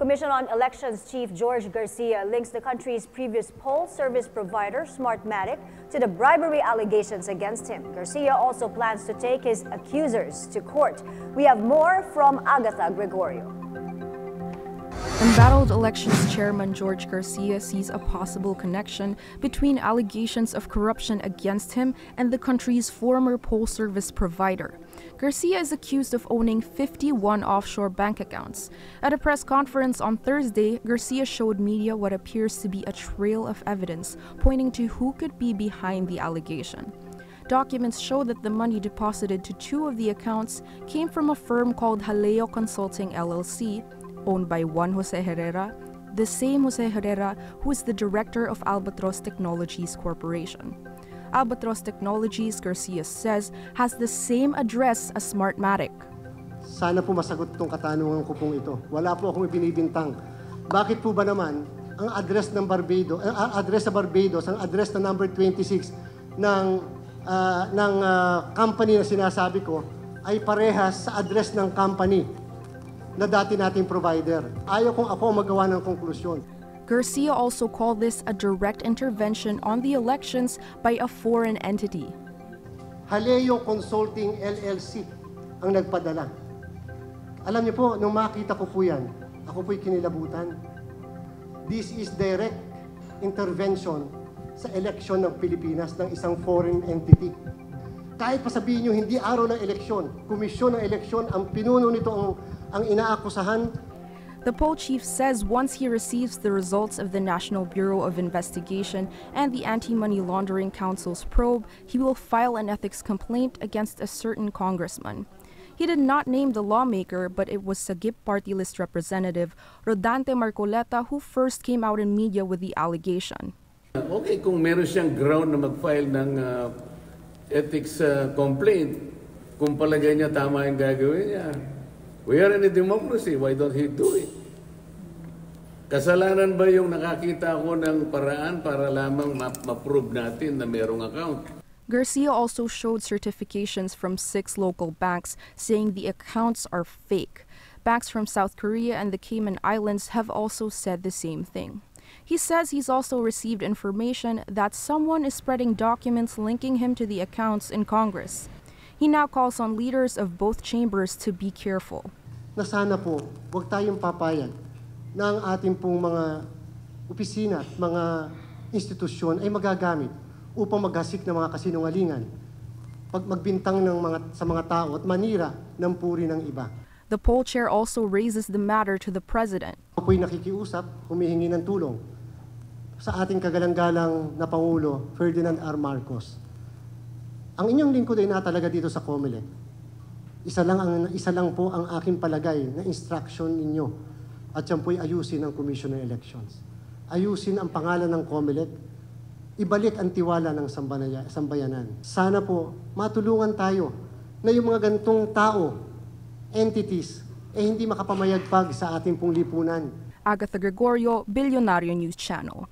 Commission on Elections Chief George Garcia links the country's previous poll service provider, Smartmatic, to the bribery allegations against him. Garcia also plans to take his accusers to court. We have more from Agatha Gregorio. Embattled Elections Chairman George Garcia sees a possible connection between allegations of corruption against him and the country's former poll service provider. Garcia is accused of owning 51 offshore bank accounts. At a press conference on Thursday, Garcia showed media what appears to be a trail of evidence pointing to who could be behind the allegation. Documents show that the money deposited to two of the accounts came from a firm called Jaleo Consulting LLC, owned by Juan Jose Herrera, the same Jose Herrera who is the director of Albatross Technologies Corporation. Albatross Technologies, Garcia says, has the same address as Smartmatic. Sana po masagot itong katanungan ko pong ito. Wala po akong ibinibintang. Bakit po ba naman ang address ng Barbados, address sa Barbados, ang address na number 26 ng company na sinasabi ko ay parehas sa address ng company na dati nating provider. Ayaw kong ako magawa ng konklusyon. Garcia also called this a direct intervention on the elections by a foreign entity. Jaleo Consulting LLC ang nagpadala. Alam niyo po, nung makita ko po yan, ako po'y kinilabutan. This is direct intervention sa eleksyon ng Pilipinas ng isang foreign entity. Kahit pa sabihin niyo, hindi araw ng eleksyon, komisyon ng eleksyon, ang pinuno nito ang inaakusahan. The poll chief says once he receives the results of the National Bureau of Investigation and the Anti-Money Laundering Council's probe, he will file an ethics complaint against a certain congressman. He did not name the lawmaker, but it was Sagip Party List Representative Rodante Marcoleta who first came out in media with the allegation. Okay, kung meron siyang ground na mag-file ng ethics complaint, kung palagay niya tama yung gagawin niya, we are in a democracy, why don't he do it? Kasalanan ba yung nakakita ko ng paraan para lamang ma-prove natin na merong account? Garcia also showed certifications from 6 local banks saying the accounts are fake. Banks from South Korea and the Cayman Islands have also said the same thing. He says he's also received information that someone is spreading documents linking him to the accounts in Congress. He now calls on leaders of both chambers to be careful. Na sana po, huwag tayong papayag na ang ating pong mga opisina at mga institusyon ay magagamit upang maghasik ng mga kasinungalingan, pag magbintang sa mga tao at manira ng puri ng iba. The poll chair also raises the matter to the president. Ako po'y nakikiusap, humihingi ng tulong sa ating kagalang-galang na Pangulo, Ferdinand R. Marcos. Ang inyong lingkod ay natalaga dito sa COMELEC. Isa lang po ang aking palagay na instruction ninyo at yan po'y ayusin ang Commission on Elections. Ayusin ang pangalan ng COMELEC, ibalik ang tiwala ng sambayanan. Sana po matulungan tayo na yung mga gantong tao, entities, hindi makapamayagpag sa ating pong lipunan. Agatha Gregorio, Billionario News Channel.